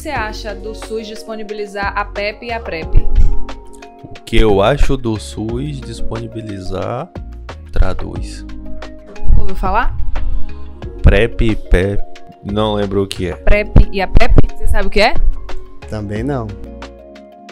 você acha do SUS disponibilizar a PEP e a PrEP? O que eu acho do SUS disponibilizar... Traduz. Nunca ouviu falar? PrEP e PEP, não lembro o que é. PrEP e a PEP, você sabe o que é? Também não.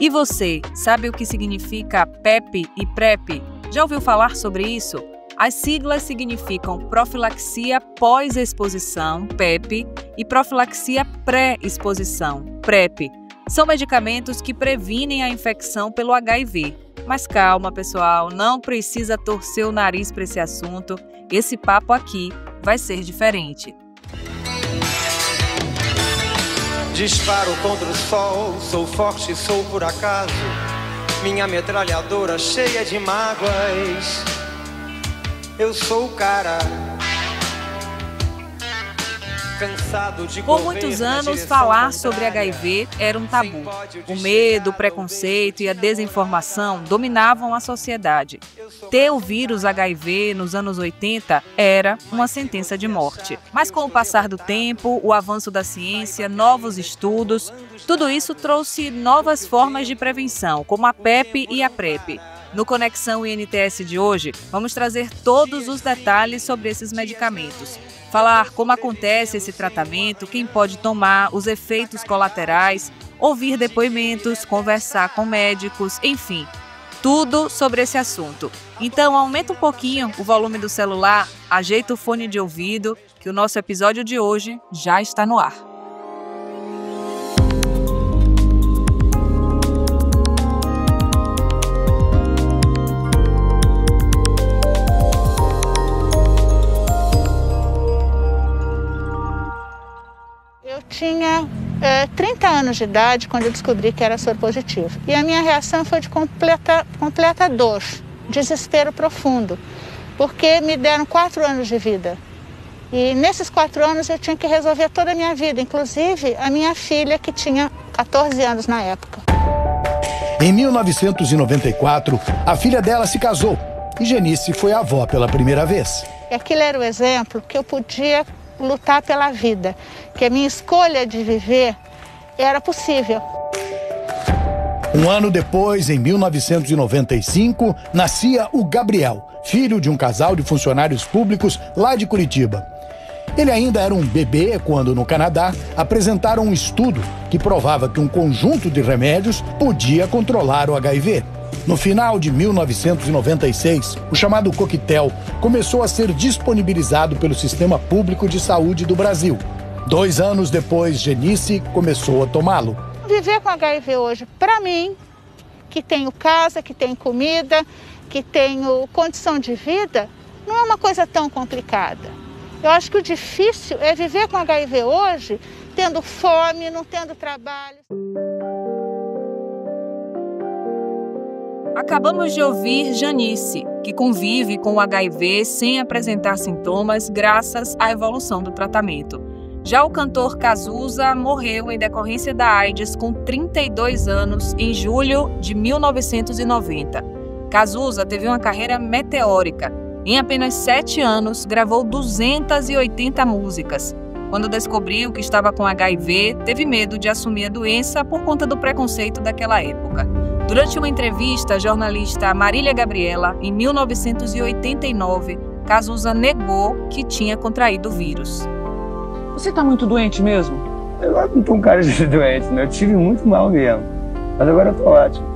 E você, sabe o que significa PEP e PrEP? Já ouviu falar sobre isso? As siglas significam profilaxia pós-exposição, PEP, e profilaxia pré-exposição, PrEP. São medicamentos que previnem a infecção pelo HIV. Mas calma, pessoal, não precisa torcer o nariz para esse assunto. Esse papo aqui vai ser diferente. Disparo contra o sol, sou forte, sou por acaso. Minha metralhadora cheia de mágoas. Eu sou o cara. Cansado de Por muitos anos, falar sobre HIV era um tabu. O medo, o preconceito e a desinformação dominavam a sociedade. Ter o vírus HIV nos anos 80 era uma sentença de morte. Mas com o passar do tempo, o avanço da ciência, novos estudos, tudo isso trouxe novas formas de prevenção, como a PEP e a PrEP. No Conexão INTS de hoje, vamos trazer todos os detalhes sobre esses medicamentos. Falar como acontece esse tratamento, quem pode tomar, os efeitos colaterais, ouvir depoimentos, conversar com médicos, enfim, tudo sobre esse assunto. Então, aumenta um pouquinho o volume do celular, ajeita o fone de ouvido, que o nosso episódio de hoje já está no ar. Eu tinha 30 anos de idade quando eu descobri que era soropositivo. E a minha reação foi de completa dor, desespero profundo, porque me deram 4 anos de vida. E nesses 4 anos eu tinha que resolver toda a minha vida, inclusive a minha filha, que tinha 14 anos na época. Em 1994, a filha dela se casou e Genice foi avó pela primeira vez. E aquilo era o exemplo que eu podia lutar pela vida, que a minha escolha de viver era possível. Um ano depois, em 1995, nascia o Gabriel, filho de um casal de funcionários públicos lá de Curitiba. Ele ainda era um bebê quando, no Canadá, apresentaram um estudo que provava que um conjunto de remédios podia controlar o HIV. No final de 1996, o chamado coquetel começou a ser disponibilizado pelo Sistema Público de Saúde do Brasil. 2 anos depois, Genice começou a tomá-lo. Viver com HIV hoje, para mim, que tenho casa, que tenho comida, que tenho condição de vida, não é uma coisa tão complicada. Eu acho que o difícil é viver com HIV hoje, tendo fome, não tendo trabalho. Acabamos de ouvir Janice, que convive com o HIV sem apresentar sintomas graças à evolução do tratamento. Já o cantor Cazuza morreu em decorrência da AIDS com 32 anos em julho de 1990. Cazuza teve uma carreira meteórica. Em apenas 7 anos, gravou 280 músicas. Quando descobriu que estava com HIV, teve medo de assumir a doença por conta do preconceito daquela época. Durante uma entrevista à jornalista Marília Gabriela, em 1989, Cazuza negou que tinha contraído o vírus. Você está muito doente mesmo? Eu não tô um cara de doente, né? Eu tive muito mal mesmo. Mas agora eu tô ótimo.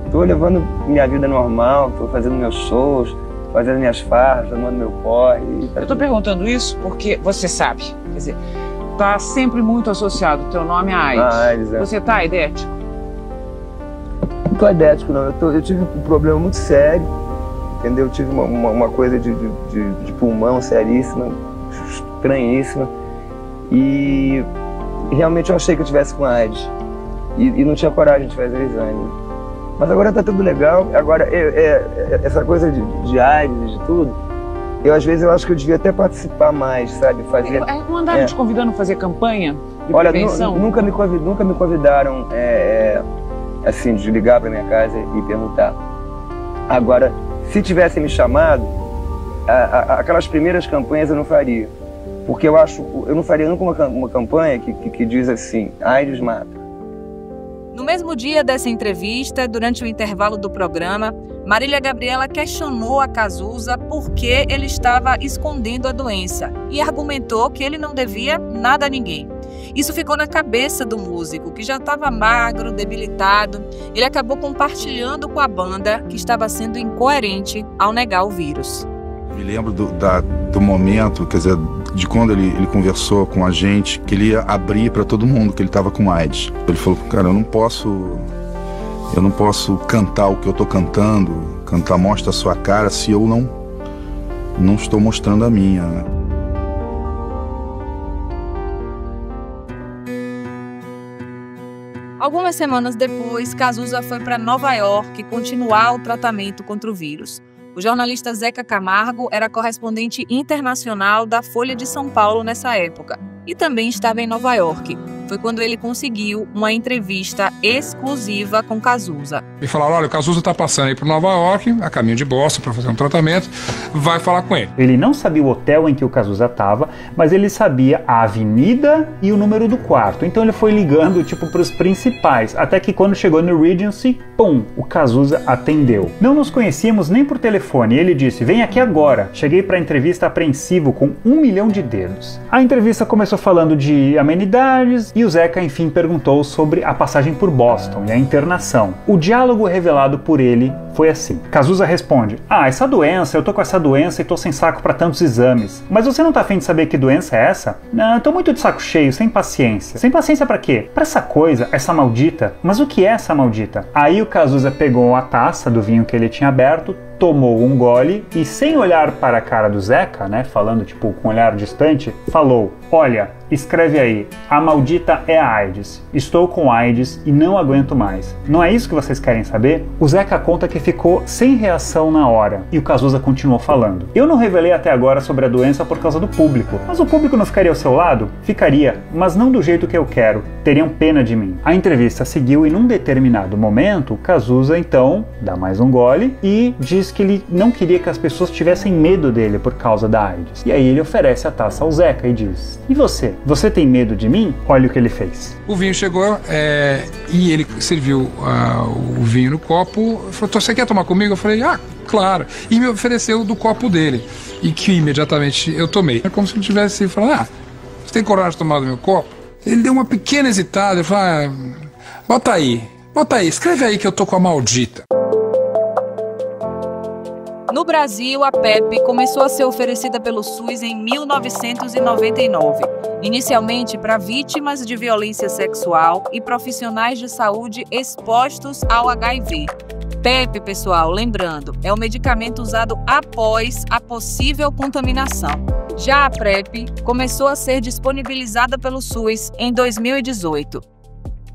Tô levando minha vida normal, tô fazendo meus shows, fazendo minhas farras, tomando meu porre. Eu tô perguntando isso porque você sabe, quer dizer, tá sempre muito associado o teu nome a AIDS. AIDS, é. Você tá aidético? Não tô aidético, não. Eu tive um problema muito sério, entendeu? Eu tive uma coisa de pulmão seríssima, estranhíssima. E realmente eu achei que eu tivesse com AIDS. E não tinha coragem de fazer o exame. Mas agora tá tudo legal. Agora, essa coisa de AIDS e de tudo, às vezes eu acho que eu devia até participar mais, sabe? Fazer. Não andaram te convidando a fazer campanha de prevenção? Olha, nunca me convidaram assim, de ligar pra minha casa e perguntar. Agora, se tivessem me chamado, aquelas primeiras campanhas eu não faria. Porque eu não faria nunca uma campanha que diz assim, AIDS mata. No mesmo dia dessa entrevista, durante o intervalo do programa, Marília Gabriela questionou a Cazuza por que ele estava escondendo a doença e argumentou que ele não devia nada a ninguém. Isso ficou na cabeça do músico, que já estava magro, debilitado. Ele acabou compartilhando com a banda que estava sendo incoerente ao negar o vírus. Me lembro do momento, quer dizer, de quando ele conversou com a gente, que ele ia abrir para todo mundo que ele estava com AIDS. Ele falou, cara, eu não posso cantar o que eu estou cantando, cantar Mostra a Sua Cara, se eu não estou mostrando a minha, né? Algumas semanas depois, Cazuza foi para Nova York continuar o tratamento contra o vírus. O jornalista Zeca Camargo era correspondente internacional da Folha de São Paulo nessa época e também estava em Nova York. Foi quando ele conseguiu uma entrevista exclusiva com Cazuza. E falaram, olha, o Cazuza está passando aí para Nova York, a caminho de Boston, para fazer um tratamento, vai falar com ele. Ele não sabia o hotel em que o Cazuza estava, mas ele sabia a avenida e o número do quarto. Então ele foi ligando, para os principais, até que quando chegou no Regency, pum, o Cazuza atendeu. Não nos conhecíamos nem por telefone, ele disse, vem aqui agora. Cheguei para a entrevista apreensivo com 1 milhão de dedos. A entrevista começou falando de amenidades, e o Zeca, enfim, perguntou sobre a passagem por Boston e a internação. O diálogo revelado por ele foi assim. Cazuza responde, essa doença, eu tô com essa doença e tô sem saco para tantos exames. Mas você não tá afim de saber que doença é essa? Não, eu tô muito de saco cheio, sem paciência. Sem paciência pra quê? Pra essa coisa, essa maldita. Mas o que é essa maldita? Aí o Cazuza pegou a taça do vinho que ele tinha aberto, tomou um gole e, sem olhar para a cara do Zeca, né, falando com um olhar distante, falou, olha, escreve aí, a maldita é a AIDS. Estou com AIDS e não aguento mais. Não é isso que vocês querem saber? O Zeca conta que ficou sem reação na hora e o Cazuza continuou falando. Eu não revelei até agora sobre a doença por causa do público, mas o público não ficaria ao seu lado? Ficaria, mas não do jeito que eu quero. Teriam pena de mim. A entrevista seguiu e num determinado momento, o Cazuza então dá mais um gole e diz que ele não queria que as pessoas tivessem medo dele por causa da AIDS. E aí ele oferece a taça ao Zeca e diz, e você? Você tem medo de mim? Olha o que ele fez. O vinho chegou e ele serviu o vinho no copo, falou, você quer tomar comigo? Eu falei, claro. E me ofereceu do copo dele. E que imediatamente eu tomei. É como se ele tivesse falado, você tem coragem de tomar do meu copo? Ele deu uma pequena hesitada, ele falou, bota aí, escreve aí que eu tô com a maldita. No Brasil, a PrEP começou a ser oferecida pelo SUS em 1999, inicialmente para vítimas de violência sexual e profissionais de saúde expostos ao HIV. PrEP, pessoal, lembrando, é o medicamento usado após a possível contaminação. Já a PrEP começou a ser disponibilizada pelo SUS em 2018.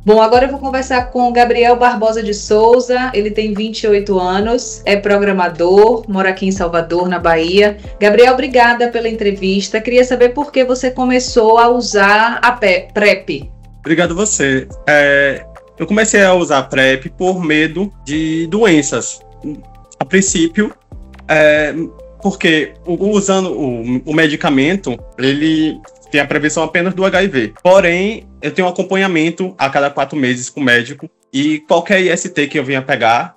Bom, agora eu vou conversar com Gabriel Barbosa de Souza, ele tem 28 anos, é programador, mora aqui em Salvador, na Bahia. Gabriel, obrigada pela entrevista. Queria saber por que você começou a usar a PrEP. Obrigado você. Eu comecei a usar a PrEP por medo de doenças. A princípio, porque usando o medicamento, ele tem a prevenção apenas do HIV. Porém, eu tenho um acompanhamento a cada 4 meses com o médico e qualquer IST que eu venha pegar,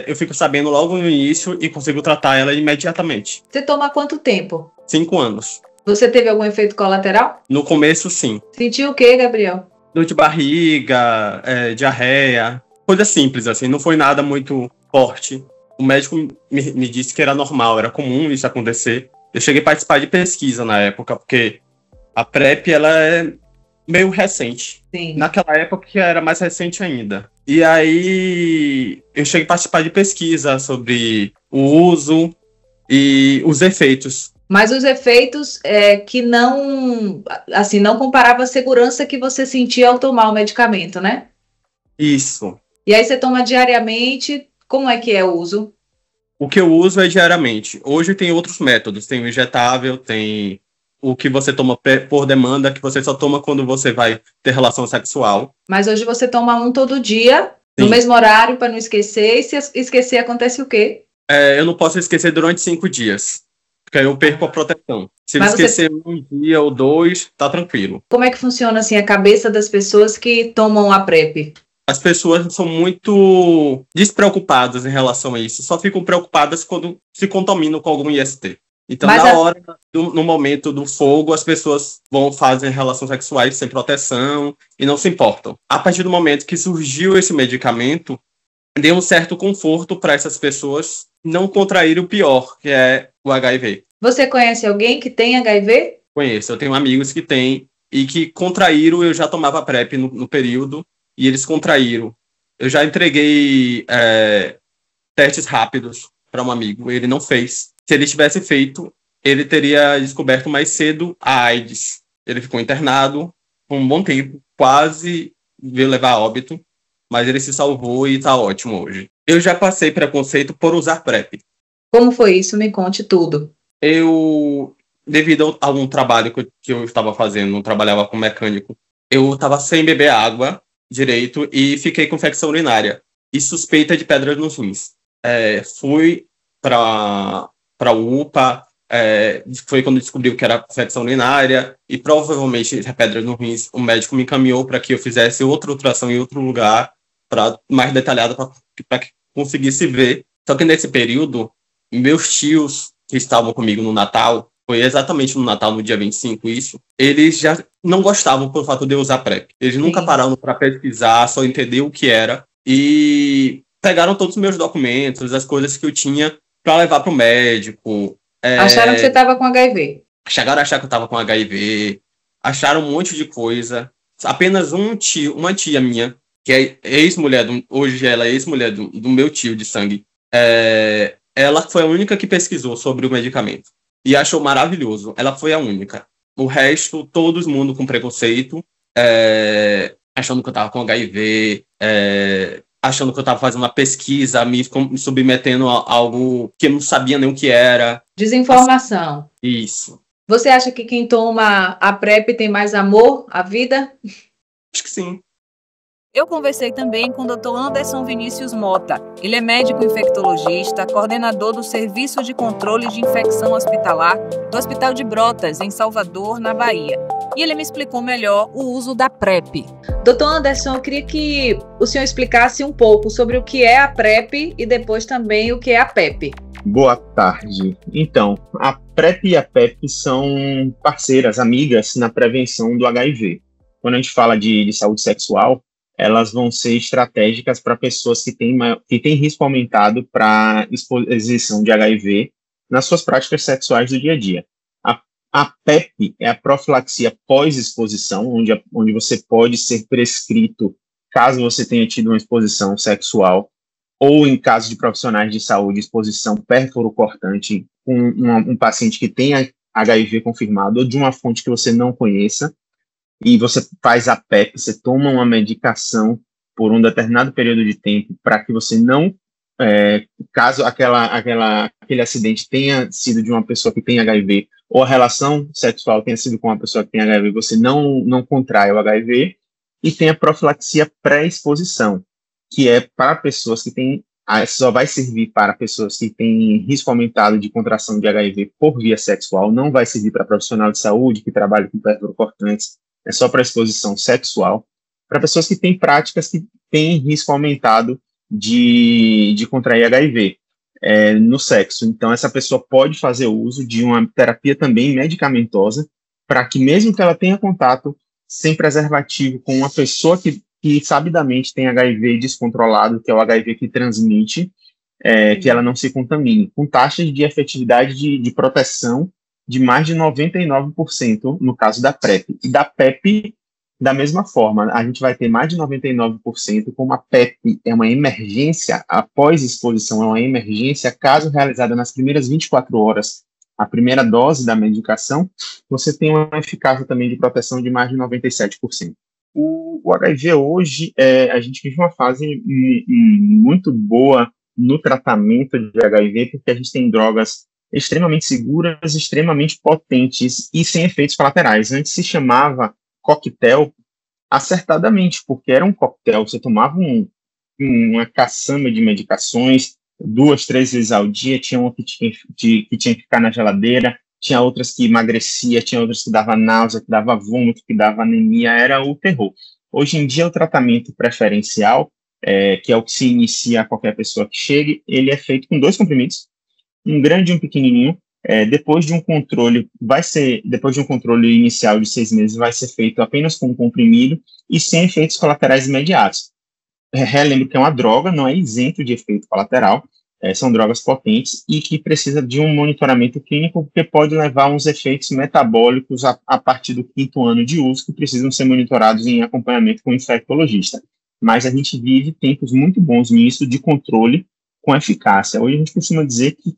eu fico sabendo logo no início e consigo tratar ela imediatamente. Você toma há quanto tempo? 5 anos. Você teve algum efeito colateral? No começo, sim. Sentiu o quê, Gabriel? Dor de barriga, diarreia, coisa simples, assim, não foi nada muito forte. O médico me disse que era normal, era comum isso acontecer. Eu cheguei a participar de pesquisa na época, porque a PrEP, ela é meio recente. Sim. Naquela época que era mais recente ainda. E aí eu cheguei a participar de pesquisa sobre o uso e os efeitos. Mas os efeitos que não comparava a segurança que você sentia ao tomar o medicamento, né? Isso. E aí você toma diariamente, como é que é o uso? O que eu uso é diariamente. Hoje tem outros métodos, tem o injetável, tem o que você toma por demanda, que você só toma quando você vai ter relação sexual. Mas hoje você toma um todo dia, Sim. No mesmo horário, para não esquecer. E se esquecer, acontece o quê? Eu não posso esquecer durante 5 dias. porque aí eu perco a proteção. Se eu Mas esquecer um dia ou dois, tá tranquilo. Como é que funciona assim a cabeça das pessoas que tomam a PrEP? As pessoas são muito despreocupadas em relação a isso. Só ficam preocupadas quando se contaminam com algum IST. Então, no momento do fogo, as pessoas fazem relações sexuais sem proteção e não se importam. A partir do momento que surgiu esse medicamento, deu um certo conforto para essas pessoas não contraírem o pior, que é o HIV. Você conhece alguém que tem HIV? Conheço, eu tenho amigos que têm e que contraíram. Eu já tomava PrEP no período e eles contraíram. Eu já entreguei testes rápidos para um amigo, ele não fez. Se ele tivesse feito, ele teria descoberto mais cedo a AIDS. Ele ficou internado por um bom tempo, quase veio levar a óbito, mas ele se salvou e está ótimo hoje. Eu já passei preconceito por usar PrEP. Como foi isso? Me conte tudo. Devido a um trabalho que eu estava fazendo, eu trabalhava como mecânico, eu estava sem beber água direito e fiquei com infecção urinária e suspeita de pedras nos rins. Fui para o UPA, foi quando descobriu que era infecção urinária e provavelmente pedras nos rins. O médico me encaminhou para que eu fizesse outra ultrassom em outro lugar, mais detalhada, para que conseguisse ver. Só que nesse período, meus tios que estavam comigo no Natal, foi exatamente no Natal, no dia 25, isso, eles já não gostavam por fato de eu usar PrEP. Eles nunca pararam para pesquisar, só entender o que era, e pegaram todos os meus documentos, as coisas que eu tinha para levar para o médico. Acharam que você estava com HIV? Chegaram a achar que eu estava com HIV, acharam um monte de coisa. Apenas uma tia minha, que é ex-mulher, hoje ela é ex-mulher do meu tio de sangue, ela foi a única que pesquisou sobre o medicamento e achou maravilhoso. Ela foi a única. O resto, todo mundo com preconceito, achando que eu estava com HIV, achando que eu estava fazendo uma pesquisa, me submetendo a algo que eu não sabia nem o que era. Desinformação. Isso. Você acha que quem toma a PrEP tem mais amor à vida? Acho que sim. Eu conversei também com o Dr. Anderson Vinícius Mota. Ele é médico infectologista, coordenador do Serviço de Controle de Infecção Hospitalar do Hospital de Brotas, em Salvador, na Bahia. E ele me explicou melhor o uso da PrEP. Dr. Anderson, eu queria que o senhor explicasse um pouco sobre o que é a PrEP e depois também o que é a PEP. Boa tarde. Então, a PrEP e a PEP são parceiras, amigas na prevenção do HIV. Quando a gente fala de saúde sexual, elas vão ser estratégicas para pessoas que têm risco aumentado para exposição de HIV nas suas práticas sexuais do dia a dia. A PEP é a profilaxia pós-exposição, onde você pode ser prescrito caso você tenha tido uma exposição sexual, ou em caso de profissionais de saúde, exposição perfuro-cortante com um paciente que tenha HIV confirmado, ou de uma fonte que você não conheça, e você faz a PEP, você toma uma medicação por um determinado período de tempo para que você não, caso aquele acidente tenha sido de uma pessoa que tem HIV, ou a relação sexual tenha sido com uma pessoa que tem HIV, você não contrai o HIV, e tem a profilaxia pré-exposição, que é para pessoas que têm, só vai servir para pessoas que têm risco aumentado de contração de HIV por via sexual, não vai servir para profissional de saúde que trabalha com perfuro-cortantes, é só para exposição sexual, para pessoas que têm práticas que têm risco aumentado de contrair HIV no sexo. Então, essa pessoa pode fazer uso de uma terapia também medicamentosa, para que mesmo que ela tenha contato sem preservativo com uma pessoa que sabidamente tem HIV descontrolado, que é o HIV que transmite, que ela não se contamine, com taxas de efetividade de proteção de mais de 99% no caso da PrEP. E da PEP, da mesma forma, a gente vai ter mais de 99%, como a PEP é uma emergência, após exposição é uma emergência, caso realizada nas primeiras 24 horas, a primeira dose da medicação, você tem uma eficácia também de proteção de mais de 97%. O HIV hoje, a gente vive uma fase muito boa no tratamento de HIV, porque a gente tem drogas extremamente seguras, extremamente potentes e sem efeitos colaterais. Antes se chamava coquetel acertadamente, porque era um coquetel, você tomava uma caçamba de medicações, 2, 3 vezes ao dia, tinha uma que tinha que ficar na geladeira, tinha outras que emagrecia, tinha outras que dava náusea, que dava vômito, que dava anemia, era o terror. Hoje em dia, o tratamento preferencial, que é o que se inicia a qualquer pessoa que chegue, ele é feito com 2 comprimidos, um grande e um pequenininho. Depois de um controle inicial de 6 meses, vai ser feito apenas com um comprimido e sem efeitos colaterais imediatos. Relembro que é uma droga, não é isento de efeito colateral, são drogas potentes e que precisa de um monitoramento clínico, porque pode levar a uns efeitos metabólicos a partir do 5º ano de uso, que precisam ser monitorados em acompanhamento com o infectologista. Mas a gente vive tempos muito bons nisso, de controle com eficácia. Hoje a gente costuma dizer que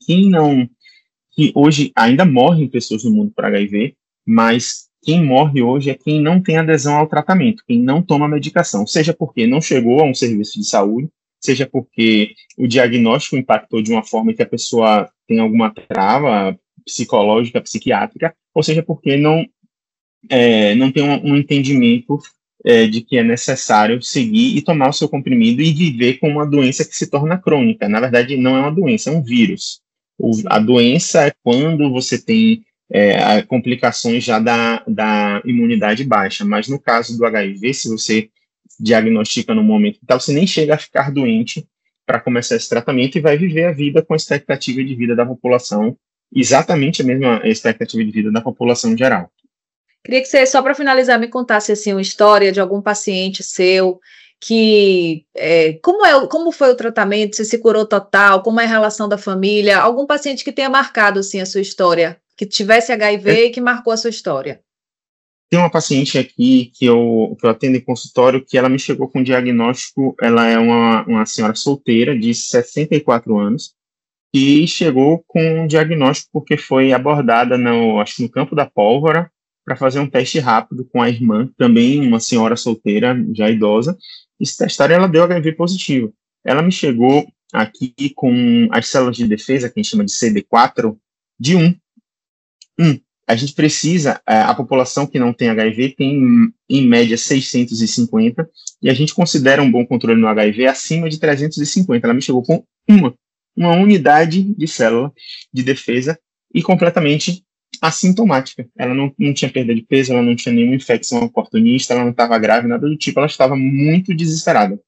que hoje ainda morrem pessoas no mundo por HIV, mas quem morre hoje é quem não tem adesão ao tratamento, quem não toma medicação, seja porque não chegou a um serviço de saúde, seja porque o diagnóstico impactou de uma forma que a pessoa tem alguma trava psicológica, psiquiátrica, ou seja porque não tem um entendimento de que é necessário seguir e tomar o seu comprimido e viver com uma doença que se torna crônica. Na verdade, não é uma doença, é um vírus. A doença é quando você tem complicações já da imunidade baixa, mas no caso do HIV, se você diagnostica no momento que tal, você nem chega a ficar doente para começar esse tratamento e vai viver a vida com a expectativa de vida da população, exatamente a mesma expectativa de vida da população em geral. Queria que você, só para finalizar, me contasse assim, uma história de algum paciente seu que como foi o tratamento, se se curou total, como é a relação da família, algum paciente que tenha marcado assim a sua história, que tivesse HIV e que marcou a sua história. Tem uma paciente aqui que eu atendo em consultório, que ela me chegou com um diagnóstico, ela é uma senhora solteira de 64 anos, e chegou com um diagnóstico porque foi abordada acho que no Campo da Pólvora, para fazer um teste rápido com a irmã, também uma senhora solteira, já idosa, e se testaram, ela deu HIV positivo. Ela me chegou aqui com as células de defesa, que a gente chama de CD4, de 1. A gente precisa, a população que não tem HIV tem, em média, 650, e a gente considera um bom controle no HIV acima de 350. Ela me chegou com uma unidade de célula de defesa e completamente assintomática. Ela não tinha perda de peso, ela não tinha nenhuma infecção oportunista, ela não estava grave, nada do tipo, ela estava muito desesperada.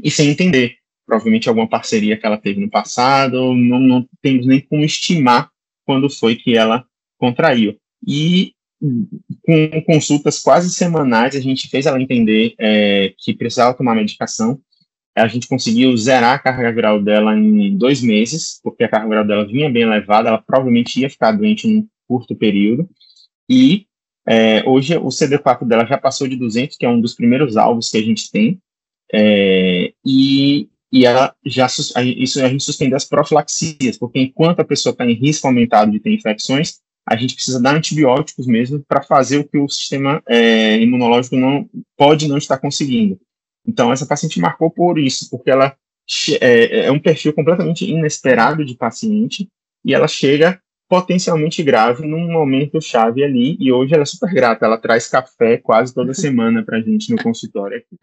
E sem entender, provavelmente alguma parceria que ela teve no passado, não temos nem como estimar quando foi que ela contraiu. E com consultas quase semanais, a gente fez ela entender que precisava tomar medicação. A gente conseguiu zerar a carga viral dela em 2 meses, porque a carga viral dela vinha bem elevada, ela provavelmente ia ficar doente num curto período, e hoje o CD4 dela já passou de 200, que é um dos primeiros alvos que a gente tem, e ela a gente suspende as profilaxias, porque enquanto a pessoa está em risco aumentado de ter infecções, a gente precisa dar antibióticos mesmo para fazer o que o sistema imunológico pode não estar conseguindo. Então, essa paciente marcou por isso, porque ela é um perfil completamente inesperado de paciente, e ela chega potencialmente grave num momento chave ali, e hoje ela é super grata, ela traz café quase toda semana pra gente no consultório aqui.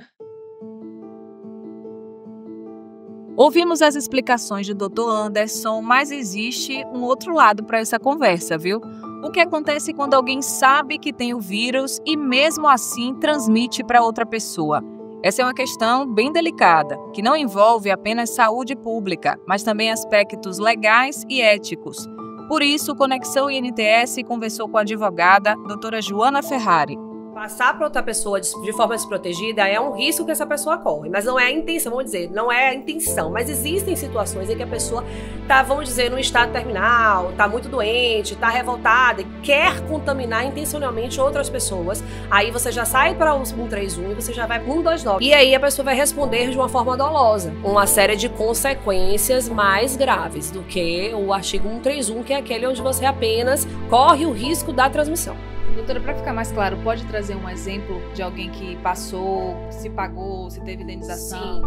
Ouvimos as explicações do Dr. Anderson, mas existe um outro lado para essa conversa, viu? O que acontece quando alguém sabe que tem o vírus e mesmo assim transmite para outra pessoa? Essa é uma questão bem delicada, que não envolve apenas saúde pública, mas também aspectos legais e éticos. Por isso, o Conexão INTS conversou com a advogada, doutora Joana Ferrari. Passar para outra pessoa de forma desprotegida é um risco que essa pessoa corre, mas não é a intenção, vamos dizer, não é a intenção, mas existem situações em que a pessoa está, vamos dizer, num estado terminal, está muito doente, está revoltada e quer contaminar intencionalmente outras pessoas, aí você já sai para o 131 e você já vai para o 129. E aí a pessoa vai responder de uma forma dolosa, uma série de consequências mais graves do que o artigo 131, que é aquele onde você apenas corre o risco da transmissão. Doutora, para ficar mais claro, pode trazer um exemplo de alguém que passou, se pagou, se teve indenização?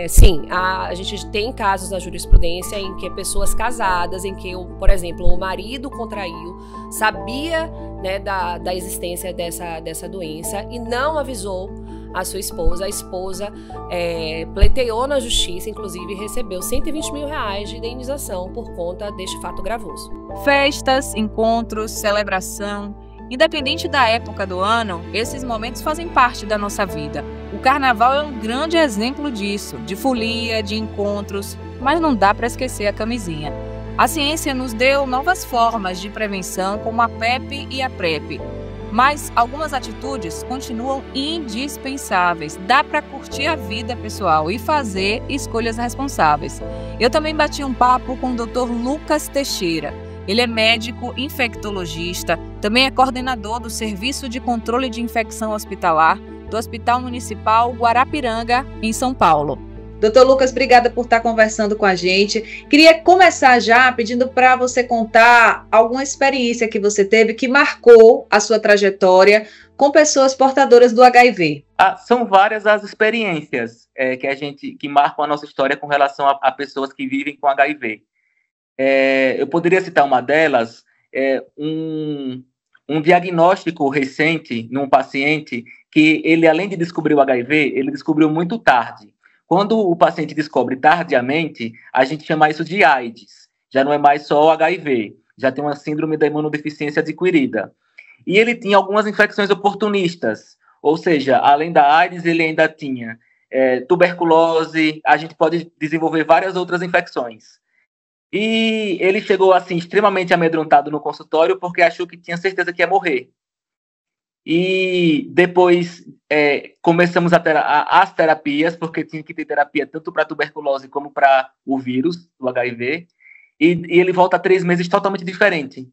Sim, a gente tem casos da jurisprudência em que pessoas casadas, em que, por exemplo, o marido contraiu, sabia, né, da existência dessa doença e não avisou a sua esposa. A esposa pleiteou na justiça, inclusive recebeu R$120 mil de indenização por conta deste fato gravoso. Festas, encontros, celebração. Independente da época do ano, esses momentos fazem parte da nossa vida. O carnaval é um grande exemplo disso, de folia, de encontros, mas não dá para esquecer a camisinha. A ciência nos deu novas formas de prevenção, como a PEP e a PrEP. Mas algumas atitudes continuam indispensáveis. Dá para curtir a vida pessoal e fazer escolhas responsáveis. Eu também bati um papo com o Dr. Lucas Teixeira. Ele é médico infectologista, também é coordenador do Serviço de Controle de Infecção Hospitalar do Hospital Municipal Guarapiranga, em São Paulo. Doutor Lucas, obrigada por estar conversando com a gente. Queria começar já pedindo para você contar alguma experiência que você teve que marcou a sua trajetória com pessoas portadoras do HIV. São várias as experiências que marcam a nossa história com relação a pessoas que vivem com HIV. Eu poderia citar uma delas, um diagnóstico recente num paciente que ele, além de descobrir o HIV, ele descobriu muito tarde. Quando o paciente descobre tardiamente, a gente chama isso de AIDS. Já não é mais só o HIV, já tem uma síndrome da imunodeficiência adquirida. E ele tinha algumas infecções oportunistas, ou seja, além da AIDS, ele ainda tinha tuberculose, a gente pode desenvolver várias outras infecções. E ele chegou, assim, extremamente amedrontado no consultório porque achou que tinha certeza que ia morrer. E depois começamos as terapias, porque tinha que ter terapia tanto para tuberculose como para o vírus, o HIV. E ele volta 3 meses totalmente diferente.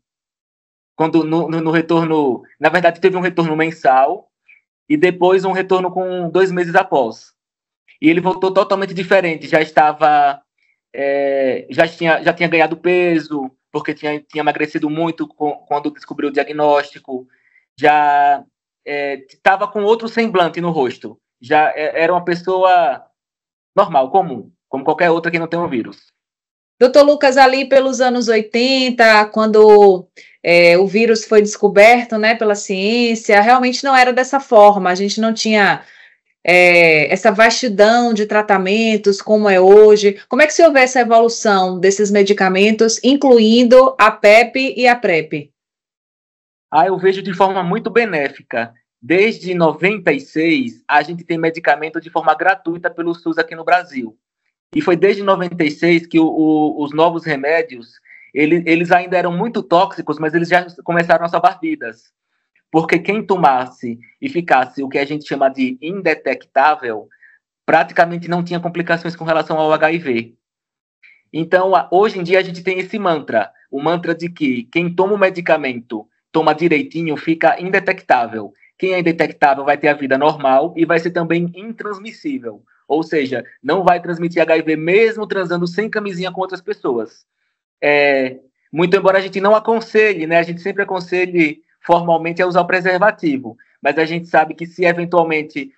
Quando no retorno... Na verdade, teve um retorno mensal e depois um retorno com 2 meses após. E ele voltou totalmente diferente. Já estava... já tinha ganhado peso, porque tinha emagrecido muito quando descobriu o diagnóstico, já estava com outro semblante no rosto, já era uma pessoa normal, comum, como qualquer outra que não tem um vírus. Doutor Lucas, ali pelos anos 80, quando o vírus foi descoberto, né, pela ciência, realmente não era dessa forma, a gente não tinha... essa vastidão de tratamentos como é hoje. Como é que se houve essa evolução desses medicamentos, incluindo a PEP e a PrEP? Eu vejo de forma muito benéfica. Desde 96, a gente tem medicamento de forma gratuita pelo SUS aqui no Brasil. E foi desde 96 que os novos remédios, eles ainda eram muito tóxicos, mas eles já começaram a salvar vidas. Porque quem tomasse e ficasse o que a gente chama de indetectável, praticamente não tinha complicações com relação ao HIV. Então, hoje em dia, a gente tem esse mantra, o mantra de que quem toma o medicamento, toma direitinho, fica indetectável. Quem é indetectável vai ter a vida normal e vai ser também intransmissível. Ou seja, não vai transmitir HIV mesmo transando sem camisinha com outras pessoas. Muito embora a gente não aconselhe, né? A gente sempre aconselhe formalmente a usar o preservativo, mas a gente sabe que se eventualmente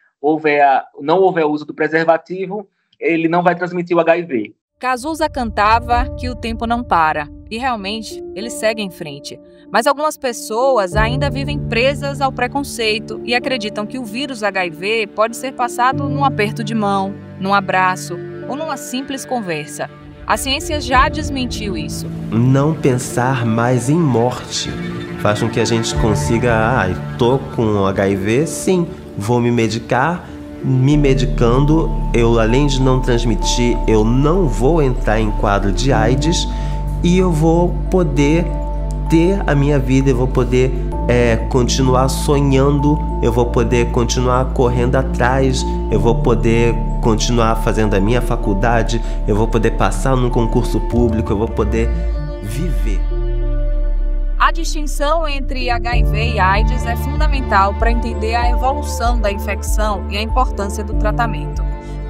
não houver o uso do preservativo, ele não vai transmitir o HIV. Cazuza cantava que o tempo não para, e realmente ele segue em frente. Mas algumas pessoas ainda vivem presas ao preconceito e acreditam que o vírus HIV pode ser passado num aperto de mão, num abraço ou numa simples conversa. A ciência já desmentiu isso. Não pensar mais em morte faz com que a gente consiga, tô com HIV, sim, vou me medicar, me medicando, eu além de não transmitir, eu não vou entrar em quadro de AIDS e eu vou poder ter a minha vida, eu vou poder continuar sonhando, eu vou poder continuar correndo atrás, eu vou poder continuar fazendo a minha faculdade, eu vou poder passar num concurso público, eu vou poder viver. A distinção entre HIV e AIDS é fundamental para entender a evolução da infecção e a importância do tratamento.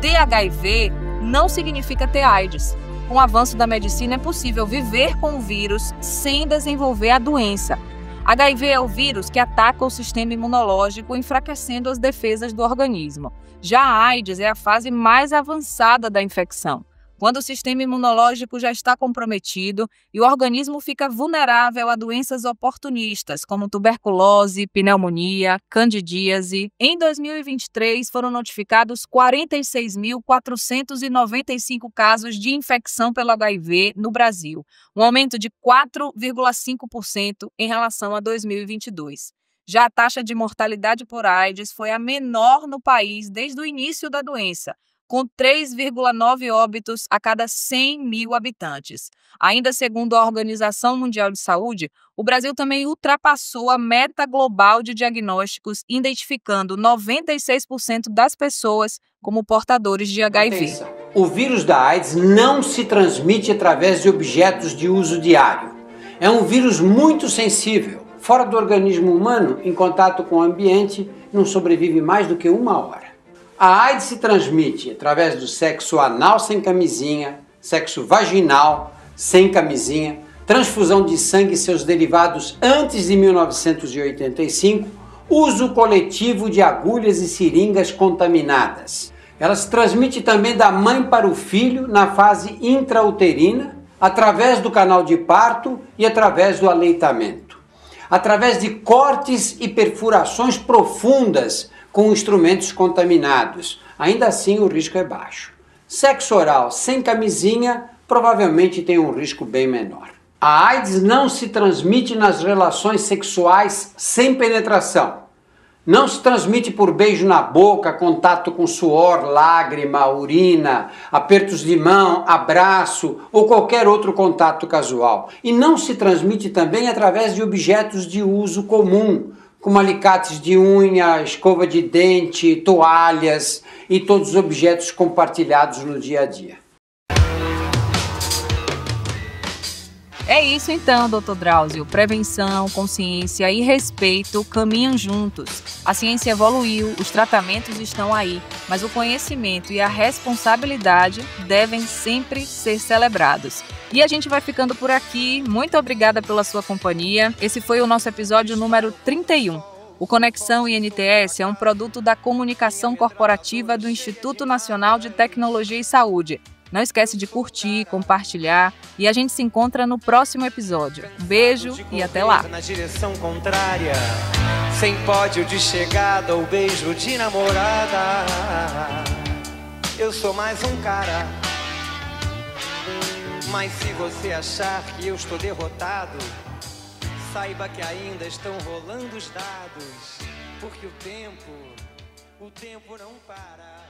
Ter HIV não significa ter AIDS. Com o avanço da medicina é possível viver com o vírus sem desenvolver a doença. HIV é o vírus que ataca o sistema imunológico, enfraquecendo as defesas do organismo. Já a AIDS é a fase mais avançada da infecção. quando o sistema imunológico já está comprometido e o organismo fica vulnerável a doenças oportunistas, como tuberculose, pneumonia, candidíase. Em 2023, foram notificados 46.495 casos de infecção pelo HIV no Brasil, um aumento de 4,5% em relação a 2022. Já a taxa de mortalidade por AIDS foi a menor no país desde o início da doença, com 3,9 óbitos a cada 100 mil habitantes. Ainda segundo a Organização Mundial de Saúde, o Brasil também ultrapassou a meta global de diagnósticos, identificando 96% das pessoas como portadores de HIV. Atenção. O vírus da AIDS não se transmite através de objetos de uso diário. É um vírus muito sensível. Fora do organismo humano, em contato com o ambiente, não sobrevive mais do que 1 hora. A AIDS se transmite através do sexo anal sem camisinha, sexo vaginal sem camisinha, transfusão de sangue e seus derivados antes de 1985, uso coletivo de agulhas e seringas contaminadas. Ela se transmite também da mãe para o filho na fase intrauterina, através do canal de parto e através do aleitamento. Através de cortes e perfurações profundas com instrumentos contaminados. Ainda assim, o risco é baixo. Sexo oral sem camisinha provavelmente tem um risco bem menor. A AIDS não se transmite nas relações sexuais sem penetração. Não se transmite por beijo na boca, contato com suor, lágrima, urina, apertos de mão, abraço ou qualquer outro contato casual. E não se transmite também através de objetos de uso comum, como alicates de unha, escova de dente, toalhas e todos os objetos compartilhados no dia a dia. É isso então, Dr. Drauzio. Prevenção, consciência e respeito caminham juntos. A ciência evoluiu, os tratamentos estão aí, mas o conhecimento e a responsabilidade devem sempre ser celebrados. E a gente vai ficando por aqui. Muito obrigada pela sua companhia. Esse foi o nosso episódio número 31. O Conexão INTS é um produto da comunicação corporativa do Instituto Nacional de Tecnologia e Saúde. Não esquece de curtir, compartilhar e a gente se encontra no próximo episódio. Um beijo e até lá. Na direção contrária, sem pódio de chegada ou beijo de namorada. Eu sou mais um cara. Mas se você achar que eu estou derrotado, saiba que ainda estão rolando os dados, porque o tempo não para.